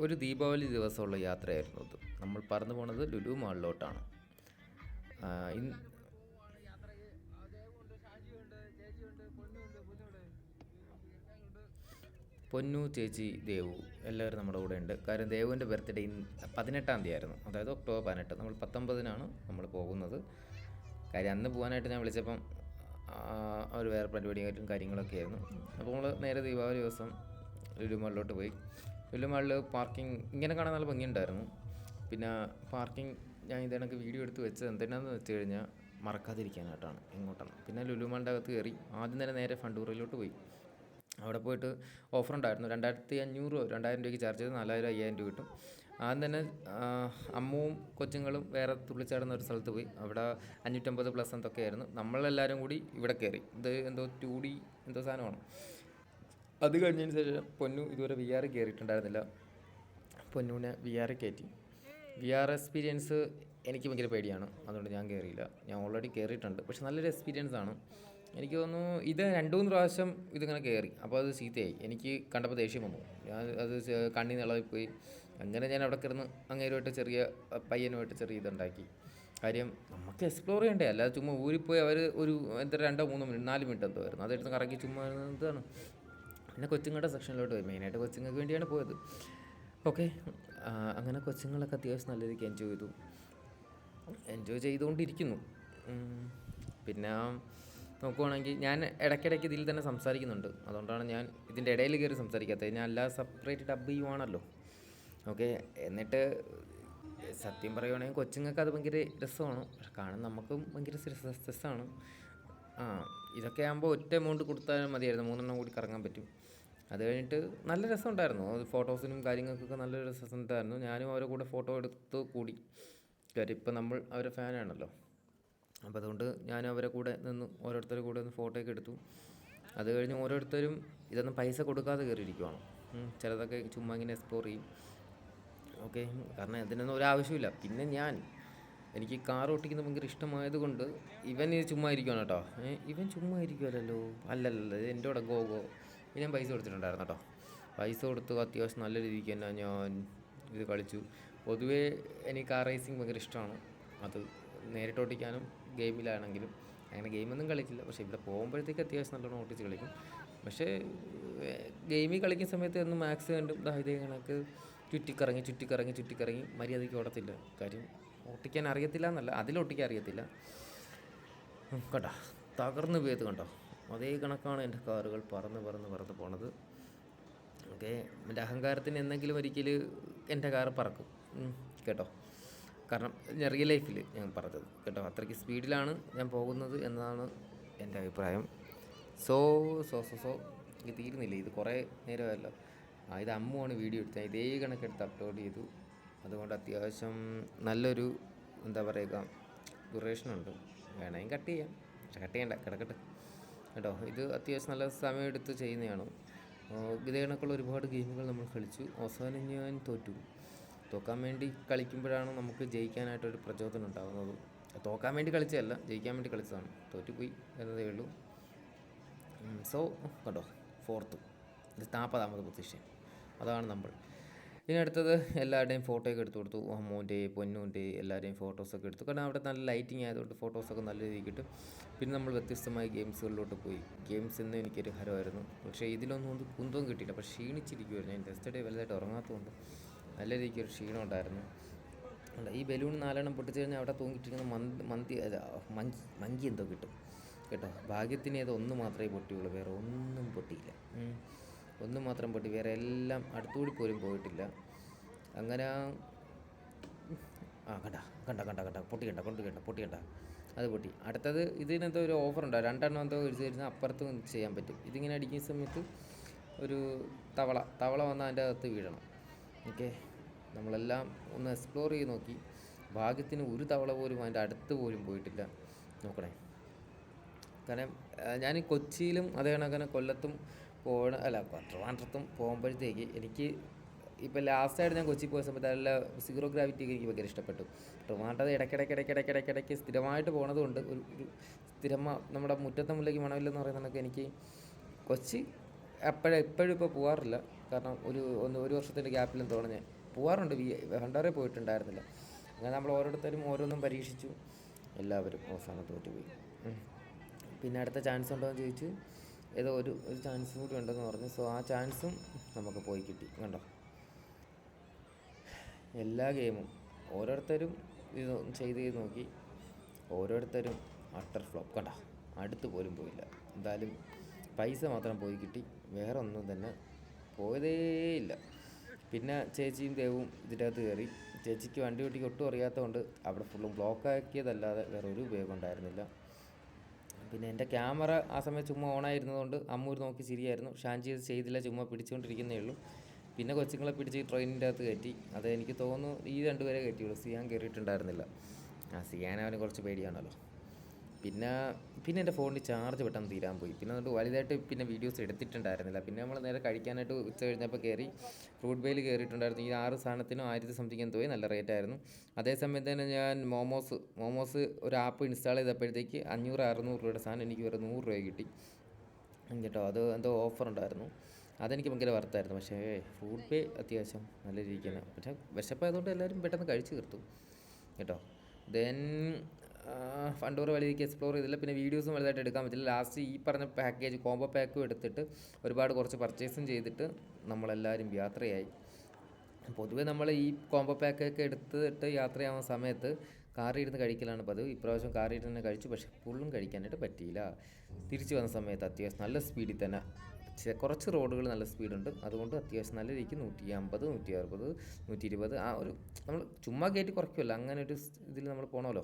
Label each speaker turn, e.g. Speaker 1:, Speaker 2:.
Speaker 1: ഒരു ദീപാവലി ദിവസമുള്ള യാത്രയായിരുന്നു അത്. നമ്മൾ പറന്നു പോണത് ലുലു മാളിലോട്ടാണ്. ആ, ഇൻ- പൊന്നു, ചേച്ചി, ദേവു എല്ലാവരും നമ്മുടെ കൂടെ ഉണ്ട്. കാര്യം ദേവുവിൻ്റെ ബർത്ത്ഡേ 18-ാം തീയതി ആയിരുന്നു, അതായത് ഒക്ടോബർ 18. നമ്മൾ 19-നാണ് നമ്മൾ പോകുന്നത്. കാര്യം അന്ന് പോകാനായിട്ട് ഞാൻ വിളിച്ചപ്പം അവർ വേറെ പരിപാടിയായിട്ടും കാര്യങ്ങളൊക്കെ ആയിരുന്നു. അപ്പോൾ നമ്മൾ നേരെ ദീപാവലി ദിവസം ലുലു മാളിലോട്ട് പോയി. ലുലു മാളിൽ പാർക്കിംഗ് ഇങ്ങനെ കാണാൻ നല്ല ഭംഗിയുണ്ടായിരുന്നു. പിന്നെ പാർക്കിംഗ് ഞാൻ ഇതേണക്ക് വീഡിയോ എടുത്ത് വെച്ചത് എന്തിനാന്ന് വെച്ച് കഴിഞ്ഞാൽ മറക്കാതിരിക്കാനായിട്ടാണ്. എങ്ങോട്ടാണ് പിന്നെ ലുലു മാളിൻ്റെ അകത്ത് കയറി ആദ്യം തന്നെ നേരെ ഫണ്ടൂറിലോട്ട് പോയി. അവിടെ പോയിട്ട് ഓഫർ ഉണ്ടായിരുന്നു. 2500 2000 രൂപയ്ക്ക് ചാർജ് ചെയ്ത് 4000 5000 രൂപ കിട്ടും. ആദ്യം തന്നെ അമ്മുവും കൊച്ചുങ്ങളും വേറെ തുള്ളിച്ചാടുന്ന ഒരു സ്ഥലത്ത് പോയി. അവിടെ 550 പ്ലസ് എന്തൊക്കെയായിരുന്നു. നമ്മളെല്ലാവരും കൂടി ഇവിടെ കയറി. ഇത് എന്തോ 2D എന്തോ സാധനമാണ്. അത് കഴിഞ്ഞതിന് ശേഷം പൊന്നു ഇതുവരെ VR കയറിയിട്ടുണ്ടായിരുന്നില്ല. പൊന്നുവിനെ VR കയറ്റി. VR എക്സ്പീരിയൻസ് എനിക്ക് ഭയങ്കര പേടിയാണ്, അതുകൊണ്ട് ഞാൻ കയറിയില്ല. ഞാൻ ഓൾറെഡി കയറിയിട്ടുണ്ട്, പക്ഷെ നല്ലൊരു എക്സ്പീരിയൻസ് ആണ്. എനിക്ക് തോന്നുന്നു ഇത് 2-3 പ്രാവശ്യം ഇതിങ്ങനെ കയറി. അപ്പോൾ അത് ചീത്തയായി. എനിക്ക് കണ്ടപ്പോൾ ദേഷ്യം വന്നു. ഞാൻ അത് കണ്ണി നിളവിപ്പോയി. അങ്ങനെ ഞാൻ അവിടെ കിടന്ന് അങ്ങേരുമായിട്ട് ചെറിയ പയ്യനുമായിട്ട് ചെറിയ ഇതുണ്ടാക്കി. കാര്യം നമുക്ക് എക്സ്പ്ലോർ ചെയ്യണ്ടേ, അല്ലാതെ ചുമ്മാ ഊരിപ്പോയി അവർ ഒരു എന്താ 2-3 മിനിറ്റ് 4 മിനിറ്റ് എന്തോ ആയിരുന്നു അതെടുത്ത് കറക്കി ചുമ്മാ ഇതാണ്. പിന്നെ കൊച്ചുങ്ങളുടെ സെക്ഷനിലോട്ട് പോയി. മെയിനായിട്ട് കൊച്ചുങ്ങൾക്ക് വേണ്ടിയാണ് പോയത്. ഓക്കെ, അങ്ങനെ കൊച്ചുങ്ങളൊക്കെ അത്യാവശ്യം നല്ല രീതിക്ക് എൻജോയ് ചെയ്തുകൊണ്ടിരിക്കുന്നു. പിന്നെ നോക്കുവാണെങ്കിൽ ഞാൻ ഇടയ്ക്കിടയ്ക്ക് ഇതിൽ തന്നെ സംസാരിക്കുന്നുണ്ട്. അതുകൊണ്ടാണ് ഞാൻ ഇതിൻ്റെ ഇടയിൽ കയറി സംസാരിക്കാത്തത്. ഞാൻ അല്ലാതെ സെപ്പറേറ്റ് ഡബ് ചെയ്യുവാണല്ലോ. ഓക്കെ, എന്നിട്ട് സത്യം പറയുവാണെങ്കിൽ കൊച്ചുങ്ങൾക്ക് അത് ഭയങ്കര രസമാണ്. പക്ഷെ കാണാൻ നമുക്കും ഭയങ്കര രസമാണ്. ആ, ഇതൊക്കെ ആകുമ്പോൾ ഒറ്റ എമൗണ്ട് കൊടുത്താൽ മതിയായിരുന്നു, 3 കൂടി കറങ്ങാൻ പറ്റും. അത് കഴിഞ്ഞിട്ട് നല്ല രസമുണ്ടായിരുന്നു. അത് ഫോട്ടോസിനും കാര്യങ്ങൾക്കൊക്കെ നല്ലൊരു രസമുണ്ടായിരുന്നു. ഞാനും അവരുടെ കൂടെ ഫോട്ടോ എടുത്ത് കൂടി. കാര്യം ഇപ്പം നമ്മൾ അവരുടെ ഫാനാണല്ലോ. അപ്പോൾ അതുകൊണ്ട് ഞാൻ അവരെ കൂടെ നിന്ന് ഓരോരുത്തരുടെ കൂടെ ഒന്ന് ഫോട്ടോയൊക്കെ എടുത്തു. അത് കഴിഞ്ഞ് ഓരോരുത്തരും ഇതൊന്നും പൈസ കൊടുക്കാതെ കയറിയിരിക്കുവാണ്. ചിലതൊക്കെ ചുമ്മാ ഇങ്ങനെ എക്സ്പ്ലോർ ചെയ്യും. ഓക്കെ, കാരണം ഇതിനൊന്നും ഒരാവശ്യമില്ല. പിന്നെ എനിക്ക് കാർ ഓട്ടിക്കുന്നത് ഭയങ്കര ഇഷ്ടമായതുകൊണ്ട് ഇവൻ ഇത് ചുമ്മാ ഇരിക്കുവാണ് കേട്ടോ. ഇവൻ ചുമ്മാ ഇരിക്കുമല്ലോ. അല്ലല്ല, ഇത് എൻ്റെ കൂടെ ഗോ ഞാൻ പൈസ കൊടുത്തിട്ടുണ്ടായിരുന്നു കേട്ടോ. പൈസ കൊടുത്ത് അത്യാവശ്യം നല്ല രീതിക്ക് തന്നെ ഞാൻ ഇത് കളിച്ചു. പൊതുവേ എനിക്ക് കാർ റേസിങ് ഭയങ്കര ഇഷ്ടമാണ്. അത് നേരിട്ട് ഓട്ടിക്കാനും ഗെയിമിലാണെങ്കിലും. അങ്ങനെ ഗെയിമൊന്നും കളിക്കില്ല, പക്ഷേ ഇവിടെ പോകുമ്പോഴത്തേക്ക് അത്യാവശ്യം നല്ലോണം ഓട്ടിച്ച് കളിക്കും. പക്ഷേ ഗെയിമിൽ കളിക്കുന്ന സമയത്ത് ഒന്നും മാക്സ് കണ്ടും ഇതേ കണക്ക് ചുറ്റിക്കറങ്ങി മര്യാദയ്ക്ക് ഓടത്തില്ല. കാര്യം ഓട്ടിക്കാൻ അറിയത്തില്ല എന്നല്ല, അതിലൊട്ടിക്കാൻ അറിയത്തില്ല കേട്ടോ. തകർന്ന് പോയത് കണ്ടോ. അതേ കണക്കാണ് എൻ്റെ കാറുകൾ പറന്ന് പോണത്. ഓക്കെ, എൻ്റെ അഹങ്കാരത്തിന് എന്തെങ്കിലും ഒരിക്കൽ എൻ്റെ കാറ് പറക്കും കേട്ടോ. കാരണം റിയൽ ലൈഫിൽ ഞാൻ പറഞ്ഞത് കേട്ടോ. അത്രയ്ക്ക് സ്പീഡിലാണ് ഞാൻ പോകുന്നത് എന്നതാണ് എൻ്റെ അഭിപ്രായം. സോ ഇത് തീരുന്നില്ല, ഇത് കുറേ നേരമല്ലോ. ഇത് അമ്മുവാണ് വീഡിയോ എടുത്തത്. ഇതേ കണക്കെടുത്ത് അപ്ലോഡ് ചെയ്തു. അതുകൊണ്ട് അത്യാവശ്യം നല്ലൊരു എന്താ പറയുക ഡ്യൂറേഷനുണ്ട്. വേണമെങ്കിൽ കട്ട് ചെയ്യാം, പക്ഷെ കട്ട് ചെയ്യണ്ട, കിടക്കട്ടെ കേട്ടോ. ഇത് അത്യാവശ്യം നല്ല സമയമെടുത്ത് ചെയ്യുന്നതാണ്. ഇതേ കണക്കുള്ള ഒരുപാട് ഗെയിമുകൾ നമ്മൾ കളിച്ചു. അവസാനം ഞാൻ തോക്കാൻ വേണ്ടി കളിക്കുമ്പോഴാണ് നമുക്ക് ജയിക്കാനായിട്ടൊരു പ്രചോദനം ഉണ്ടാകുന്നത്. തോക്കാൻ വേണ്ടി കളിച്ചതല്ല, ജയിക്കാൻ വേണ്ടി കളിച്ചതാണ്. തോറ്റുപോയി എന്നതേ ഉള്ളൂ. സോ കേട്ടോ, 4th, ഇത് 40ാമത് പൊസിഷൻ. അതാണ് നമ്മൾ. ഇനി അടുത്തത് എല്ലാവരുടെയും ഫോട്ടോയൊക്കെ എടുത്തു കൊടുത്തു. അമ്മൂൻ്റെ പൊന്നൂൻ്റെ എല്ലാവരുടെയും ഫോട്ടോസൊക്കെ എടുത്തു. കാരണം അവിടെ നല്ല ലൈറ്റിങ് ആയതുകൊണ്ട് ഫോട്ടോസൊക്കെ നല്ല രീതിക്ക് കിട്ടും. പിന്നെ നമ്മൾ വ്യത്യസ്തമായ ഗെയിംസുകളിലോട്ട് പോയി. ഗെയിംസ് എന്ന് എനിക്കൊരു ഹരമായിരുന്നു. പക്ഷേ ഇതിലൊന്നും കുന്തവും കിട്ടിയില്ല. പക്ഷേ ക്ഷീണിച്ചിരിക്കുമായിരുന്നു. ഞാൻ ടെസ്റ്റ് വലുതായിട്ട് ഉറങ്ങാത്തതുകൊണ്ട് നല്ല രീതിക്ക് ഒരു ക്ഷീണം ഉണ്ടായിരുന്നു. ഈ ബലൂൺ 4 പൊട്ടിച്ച് കഴിഞ്ഞാൽ അവിടെ തൂങ്ങിട്ടിരിക്കുന്ന മങ്കി എന്തോ കിട്ടും കേട്ടോ. ഭാഗ്യത്തിന് അത് ഒന്ന് മാത്രമേ പൊട്ടിയുള്ളൂ, വേറെ ഒന്നും പൊട്ടിയില്ല. ഒന്ന് മാത്രം പൊട്ടി, വേറെ എല്ലാം അടുത്തുകൂടി പോലും പോയിട്ടില്ല. അങ്ങനെ പൊട്ടിക്കണ്ട അത് പൊട്ടി. അടുത്തത് ഇതിനെന്തോ ഒരു ഓഫർ ഉണ്ടാവും, 2 എന്തോ ഒരു കഴിഞ്ഞാൽ അപ്പുറത്തും ചെയ്യാൻ പറ്റും. ഇതിങ്ങനെ അടിക്കുന്ന സമയത്ത് ഒരു തവള വന്നാൽ അതിൻ്റെ അകത്ത് വീഴണം. ഓക്കെ, നമ്മളെല്ലാം ഒന്ന് എക്സ്പ്ലോർ ചെയ്ത് നോക്കി. ഭാഗ്യത്തിന് ഒരു തവള പോലും അതിൻ്റെ അടുത്ത് പോലും പോയിട്ടില്ല. നോക്കണേ, കാരണം ഞാൻ കൊച്ചിയിലും അതേ കണക്കന്നെ കൊല്ലത്തും ട്രിവാൻഡ്രത്തും പോകുമ്പോഴത്തേക്ക് എനിക്ക് ഇപ്പോൾ ലാസ്റ്റായിട്ട് ഞാൻ കൊച്ചി പോയ സമയത്ത് നല്ല സീറോ ഗ്രാവിറ്റി എനിക്ക് ഭയങ്കര ഇഷ്ടപ്പെട്ടു. ട്രിവാൻഡ്രത്ത് ഇടയ്ക്കിടയ്ക്ക് സ്ഥിരമായിട്ട് പോണതുകൊണ്ട് ഒരു നമ്മുടെ മുറ്റത്തെ മുല്ലേക്ക് മണമില്ലെന്ന് പറയുന്നതൊക്കെ എനിക്ക് കൊച്ചി എപ്പോഴും ഇപ്പോൾ പോകാറില്ല. കാരണം ഒരു വർഷത്തിൻ്റെ ഗ്യാപ്പിലും തോന്നുന്നു പോകാറുണ്ട്. ഹണ്ടറെ പോയിട്ടുണ്ടായിരുന്നില്ല. അങ്ങനെ നമ്മൾ ഓരോരുത്തരും ഓരോന്നും പരീക്ഷിച്ചു. എല്ലാവരും അവസാനം തോറ്റുപോയി. പിന്നെ അടുത്ത ചാൻസ് ഉണ്ടോ എന്ന് ചോദിച്ചു. ഏതോ ഒരു ചാൻസും കൂടി ഉണ്ടെന്ന് പറഞ്ഞു. സോ ആ ചാൻസും നമുക്ക് പോയി കിട്ടി. കണ്ടോ, എല്ലാ ഗെയിമും ഓരോരുത്തരും ഇത് ചെയ്ത് നോക്കി, ഓരോരുത്തരും അട്ടർ ഫ്ലോപ്പ്. കണ്ടോ, അടുത്ത് പോലും പോയില്ല. എന്തായാലും പൈസ മാത്രം പോയി കിട്ടി, വേറെ ഒന്നും തന്നെ പോയതേയില്ല. പിന്നെ ചേച്ചിയും ദേവും ഇതിൻ്റെ അകത്ത് കയറി. ചേച്ചിക്ക് വണ്ടി ഓട്ടിക്ക് ഒട്ടും അറിയാത്തതുകൊണ്ട് അവിടെ ഫുള്ളും ബ്ലോക്കാക്കിയതല്ലാതെ വേറെ ഒരു ഉപയോഗം ഉണ്ടായിരുന്നില്ല. പിന്നെ എൻ്റെ ക്യാമറ ആ സമയം ചുമ്മാ ഓണായിരുന്നതുകൊണ്ട് അമ്മൂർ നോക്കി ചിരിയായിരുന്നു. ഷാൻജി അത് ചെയ്തില്ല, ചുമ്മാ പിടിച്ചുകൊണ്ടിരിക്കുന്നേ ഉള്ളൂ. പിന്നെ കൊച്ചുങ്ങളെ പിടിച്ച് ട്രെയിനിൻ്റെ അകത്ത് കയറ്റി. അത് എനിക്ക് തോന്നുന്നു ഈ രണ്ടുപേരെ കയറ്റിയുള്ളൂ, സിയാൻ കയറിയിട്ടുണ്ടായിരുന്നില്ല. സിയാൻ അവന് കുറച്ച് പേടിയാണല്ലോ. പിന്നെ എൻ്റെ ഫോണിൽ ചാർജ് പെട്ടെന്ന് തീരാൻ പോയി. പിന്നെ അതുകൊണ്ട് വലുതായിട്ട് പിന്നെ വീഡിയോസ് എടുത്തിട്ടുണ്ടായിരുന്നില്ല. പിന്നെ നമ്മൾ നേരെ കഴിക്കാനായിട്ട് ഉച്ച കഴിഞ്ഞപ്പോൾ കയറി ഫ്രൂട്ട് ബേയിൽ കയറിയിട്ടുണ്ടായിരുന്നു. ഈ 6 സാധനത്തിനും 1000 സംതിങ് എന്തോ നല്ല റേറ്റായിരുന്നു. അതേസമയം തന്നെ ഞാൻ മോമോസ് ഒരു ആപ്പ് ഇൻസ്റ്റാൾ ചെയ്തപ്പോഴത്തേക്ക് 500-600 രൂപയുടെ സാധനം എനിക്ക് വേറെ 100 രൂപ കിട്ടി കേട്ടോ. അത് എന്തോ ഓഫർ ഉണ്ടായിരുന്നു, അതെനിക്ക് ഭയങ്കര വർത്തായിരുന്നു. പക്ഷേ ഫ്രൂട്ട് ബേ അത്യാവശ്യം നല്ല രീതിക്കാണ്. പക്ഷേ വിശപ്പായതുകൊണ്ട് എല്ലാവരും പെട്ടെന്ന് കഴിച്ച് തീർത്തു കേട്ടോ. ദെൻ ഫണ്ടൂർ വഴിക്ക് എക്സ്പ്ലോർ ചെയ്തില്ല. പിന്നെ വീഡിയോസും വലുതായിട്ട് എടുക്കാൻ പറ്റില്ല. ലാസ്റ്റ് ഈ പറഞ്ഞ പാക്കേജ് കോംബോ പാക്കും എടുത്തിട്ട് കുറച്ച് പർച്ചേസും ചെയ്തിട്ട് നമ്മളെല്ലാവരും യാത്രയായി. പൊതുവേ നമ്മൾ ഈ കോംബോ പാക്കൊക്കെ എടുത്തിട്ട് യാത്രയാവുന്ന സമയത്ത് കാറിൽ ഇരുന്ന് കഴിക്കലാണ് പതിവ്. ഇപ്രാവശ്യം കാറിൽ ഇരുന്ന് തന്നെ കഴിച്ചു, പക്ഷേ ഫുള്ളും കഴിക്കാനായിട്ട് പറ്റിയില്ല. തിരിച്ചു വന്ന സമയത്ത് അത്യാവശ്യം നല്ല സ്പീഡിൽ തന്നെ കുറച്ച് റോഡുകൾ നല്ല സ്പീഡുണ്ട്. അതുകൊണ്ട് അത്യാവശ്യം നല്ല രീതിക്ക് 150, 160, 120 ആ ഒരു നമ്മൾ ചുമ്മാ കയറ്റി കുറയ്ക്കുമല്ലോ, അങ്ങനെ ഒരു ഇതിൽ നമ്മൾ പോകണമല്ലോ.